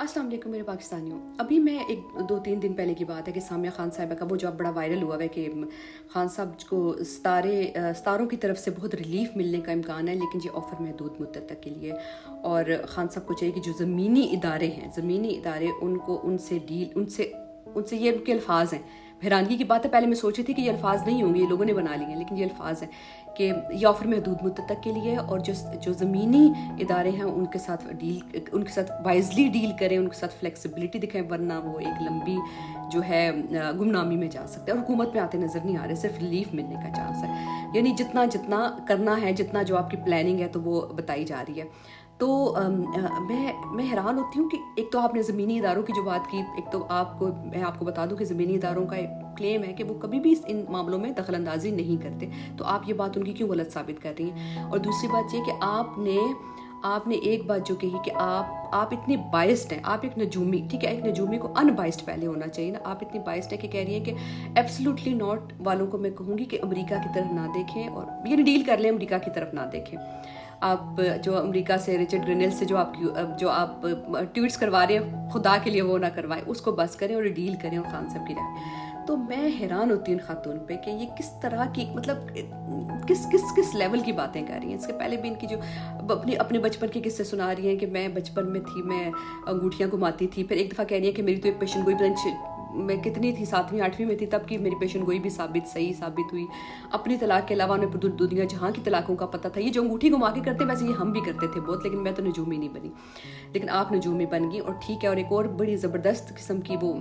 अस्सलाम वालेकुम मेरे पाकिस्तानियों। अभी मैं एक 2-3 दिन पहले की बात है कि सामिया खान साहिबा का वो जो बड़ा वायरल हुआ है कि खान साहब को सितारों की तरफ से बहुत रिलीफ मिलने का इम्कान है, लेकिन ये ऑफ़र महदूद मुद्दत तक के लिए। और खान साहब को चाहिए कि जो ज़मीनी इदारे उनको उनसे ये उनके अल्फाज हैं। हैरानगी की बात है, पहले मैं सोची थी कि ये अल्फाज नहीं होंगे, ये लोगों ने बना लिए हैं, लेकिन ये अल्फाज हैं कि ये ऑफ़र महदूद मुद्दत तक के लिए है और जो ज़मीनी इदारे हैं उनके साथ वाइजली डील करें, उनके साथ फ्लेक्सिबिलिटी दिखाएं, वरना वो एक लंबी जो है गुमनामी में जा सकते हैं और हुकूमत में आते नज़र नहीं आ रहे, सिर्फ रिलीफ मिलने का चांस है। यानी जितना करना है, जितना जो आपकी प्लानिंग है तो वो बताई जा रही है। तो मैं हैरान होती हूँ कि एक तो आपने ज़मीनी इदारों की जो बात की, एक तो मैं आपको बता दूँ कि ज़मीनी इदारों का एक क्लेम है कि वो कभी भी इन मामलों में दखल अंदाजी नहीं करते, तो आप ये बात उनकी क्यों गलत साबित कर रही हैं। और दूसरी बात ये कि आपने एक बात जो कही कि आप इतनी बाइस्ड हैं, आप एक नजूमी, ठीक है, एक नजूमी को अनबाइस्ड पहले होना चाहिए ना, आप इतनी बाइस्ड है कि कह रही हैं कि एब्सोल्युटली नॉट वालों को मैं कहूँगी कि अमेरिका की तरफ ना देखें और ये डील कर लें, अमेरिका की तरफ ना देखें। आप जो अमेरिका से रिचर्ड ग्रेनेल से जो आप ट्वीट्स करवा रहे हैं, खुदा के लिए वो ना करवाएं, उसको बस करें और डील करें और खान साहब की राय। तो मैं हैरान होती हूँ इन खातून पे कि ये किस तरह की, मतलब किस लेवल की बातें कर रही हैं। इसके पहले भी इनकी जो अपने बचपन के किस्से सुना रही हैं कि मैं बचपन में थी, मैं अंगूठियाँ घुमाती थी, फिर एक दफ़ा कह रही है कि मेरी तो एक पेशन गोई मैं कितनी थी, 7वीं 8वीं में थी, तब की मेरी पेशन गोई भी सही साबित हुई। अपनी तलाक के अलावा उन्हें दुनिया जहाँ की तलाकों का पता था। ये जो अंगूठी घुमा के करते वैसे ये हम भी करते थे बहुत, लेकिन मैं तो नजूमी नहीं बनी, लेकिन आप नजूमी बन गई और ठीक है। और एक और बड़ी ज़बरदस्त किस्म की वो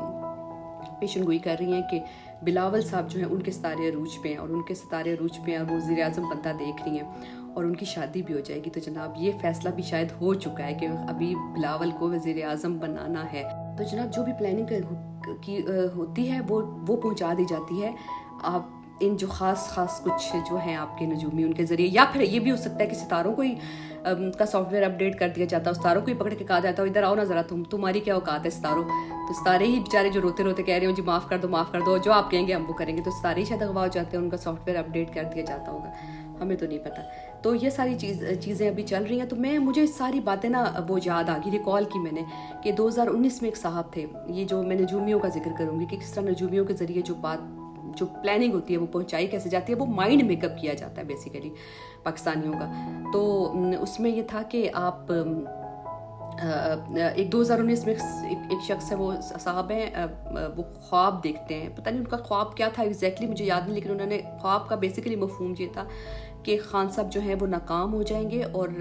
पेशन गोई कर रही हैं कि बिलावल साहब जो हैं उनके सितारे अरूज पे हैं और उनके सितारे अरूज पे हैं और वो वज़ीर आज़म बनता देख रही हैं और उनकी शादी भी हो जाएगी। तो जनाब ये फैसला भी शायद हो चुका है कि अभी बिलावल को वज़ीर आज़म बनाना है। तो जनाब जो भी प्लानिंग की होती है वो पहुंचा दी जाती है आप इन जो ख़ास कुछ जो हैं आपके नजूमी उनके ज़रिए, या फिर ये भी हो सकता है कि सितारों को ही का सॉफ्टवेयर अपडेट कर दिया जाता है, सितारों को ही पकड़ के कहा जाता है इधर आओ ना ज़रा, तुम्हारी क्या औकात है सितारों। तो सितारे ही बेचारे जो रोते रोते कह रहे हो जी माफ़ कर दो, जो आप कहेंगे हम वो करेंगे, तो सितारे ही शायद अगवा हो जाते हैं, उनका सॉफ्टवेयर अपडेट कर दिया जाता होगा, हमें तो नहीं पता। तो ये सारी चीज़ें अभी चल रही हैं। तो मुझे सारी बातें ना वो याद आ गई, रिकॉल की मैंने कि 2019 में एक साहब थे, ये जो मैं नजूमियों का जिक्र करूँगी कि किस तरह नजूमियों के ज़रिए जो प्लानिंग होती है वो पहुंचाई कैसे जाती है, वो माइंड मेकअप किया जाता है बेसिकली पाकिस्तानियों का। तो उसमें ये था कि आप एक 2019 में एक शख्स है, वो साहब हैं, वो ख्वाब देखते हैं, पता नहीं उनका ख्वाब क्या था एग्जैक्टली मुझे याद नहीं, लेकिन उन्होंने ख्वाब का बेसिकली मफहूम ये था कि खान साहब जो हैं वो नाकाम हो जाएंगे और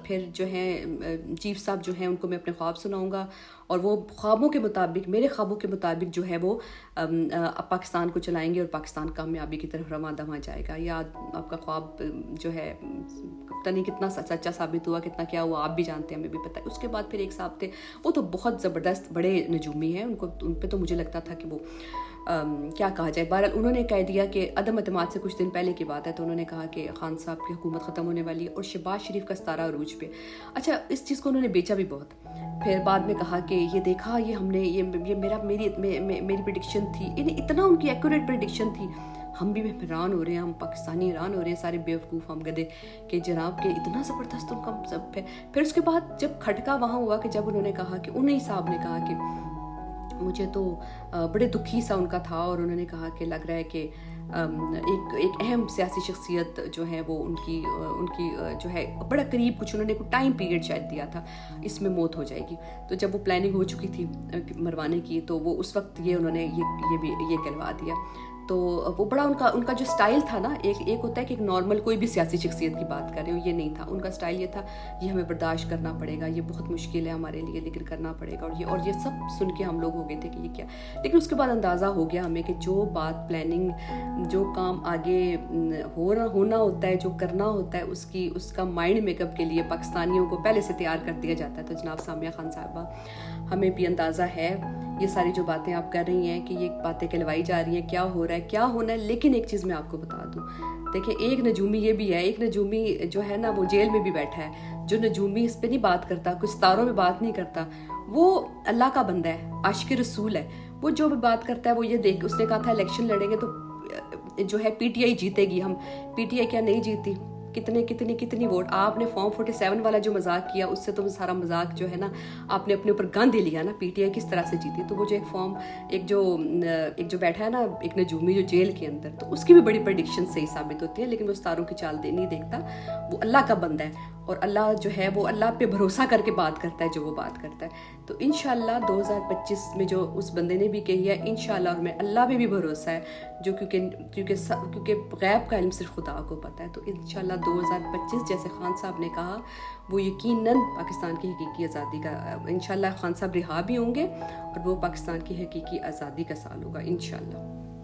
फिर जो हैं चीफ साहब जो हैं उनको मैं अपने ख्वाब सुनाऊंगा और वो ख्वाबों के मुताबिक, मेरे ख्वाबों के मुताबिक जो है वो पाकिस्तान को चलाएंगे और पाकिस्तान कामयाबी की तरफ रवां दवां जाएगा। या आपका ख्वाब जो है पता नहीं कितना सच्चा साबित हुआ, कितना क्या हुआ, आप भी जानते हैं, हमें भी पता है। उसके बाद फिर एक साहब थे, वो तो बहुत ज़बरदस्त बड़े नजूमी हैं, उन पे तो मुझे लगता था कि वो क्या कहा जाए। बहरहाल उन्होंने कह दिया कि अदम अतमाद से कुछ दिन पहले की बात है, तो उन्होंने कहा कि खान साहब की हुकूमत ख़त्म होने वाली है और शहबाज शरीफ का सितारा अरूज पे। अच्छा, इस चीज़ को उन्होंने बेचा भी बहुत। फिर बाद में कहा कि ये देखा, ये हमने ये मेरी प्रेडिक्शन थी, इतना उनकी एक्यूरेट प्रेडिक्शन थी, हम भी हैरान हो रहे हैं, हम पाकिस्तानी हैरान हो रहे हैं, सारे बेवकूफ़ हम गधे कि जनाब के इतना ज़बरदस्त उनका सब है। फिर उसके बाद जब खटका वहाँ हुआ कि जब उन्होंने कहा कि उन्हीं साहब ने कहा कि मुझे तो बड़े दुखी सा उनका था और उन्होंने कहा कि लग रहा है कि एक अहम सियासी शख्सियत जो है वो उनकी जो है बड़ा करीब, कुछ उन्होंने कुछ टाइम पीरियड शायद दिया था, इसमें मौत हो जाएगी। तो जब वो प्लानिंग हो चुकी थी मरवाने की, तो वो उस वक्त ये उन्होंने ये कहलवा दिया। तो वो बड़ा उनका जो स्टाइल था ना, एक होता है कि एक नॉर्मल कोई भी सियासी शख्सियत की बात कर रहे हो, ये नहीं था उनका स्टाइल। ये था ये हमें बर्दाश्त करना पड़ेगा, ये बहुत मुश्किल है हमारे लिए, लेकिन करना पड़ेगा। और ये सब सुन के हम लोग हो गए थे कि ये क्या। लेकिन उसके बाद अंदाज़ा हो गया हमें कि जो बात प्लानिंग, जो काम आगे होना होता है, जो करना होता है, उसका माइंड मेकअप के लिए पाकिस्तानियों को पहले से तैयार कर दिया जाता है। तो जनाब सामिया खान साहिबा, हमें भी अंदाज़ा है ये सारी जो बातें आप कर रही हैं कि ये बातें कहलवाई जा रही हैं, क्या हो रहा है, क्या होना है। लेकिन एक चीज़ मैं आपको बता दूं, देखिए एक नजूमी ये भी है, एक नजूमी जो है ना वो जेल में भी बैठा है, जो नजूमी इस पे नहीं बात करता, कुछ सितारों में बात नहीं करता, वो अल्लाह का बंदा है, आशिक रसूल है। वो जो भी बात करता है वो ये देख, उसने कहा था इलेक्शन लड़ेंगे तो जो है पीटीआई जीतेगी, हम पीटीआई क्या नहीं जीती, کتنی ووٹ. آپ نے فارم 47 والا جو مذاق کیا اس سے تو سارا مذاق جو ہے نا آپ نے اپنے اوپر گاندھ ہی لیا نا. پی ٹی آئی کس طرح سے جیتی. تو وہ جو ایک فارم ایک جو بیٹھا ہے نا ایک نجومی جو جیل کے اندر, تو اس کی بھی بڑی پریڈکشن صحیح ثابت ہوتی ہے, لیکن وہ ستاروں کی چال نہیں دیکھتا. وہ اللہ کا بندہ ہے اور اللہ جو ہے وہ اللہ پہ بھروسہ کر کے بات کرتا ہے جو وہ بات کرتا ہے. تو انشاءاللہ 2025 میں جو اس بندے نے بھی کہی ہے انشاءاللہ, اور میں اللہ پہ بھی بھروسہ ہے جو کیونکہ غیب کا علم صرف خدا کو پتہ ہے. تو انشاءاللہ 2025 جیسے خان صاحب نے کہا وہ یقیناً پاکستان کی حقیقی آزادی کا, انشاءاللہ خان صاحب رہا بھی ہوں گے اور وہ پاکستان کی حقیقی آزادی کا سال ہوگا انشاءاللہ.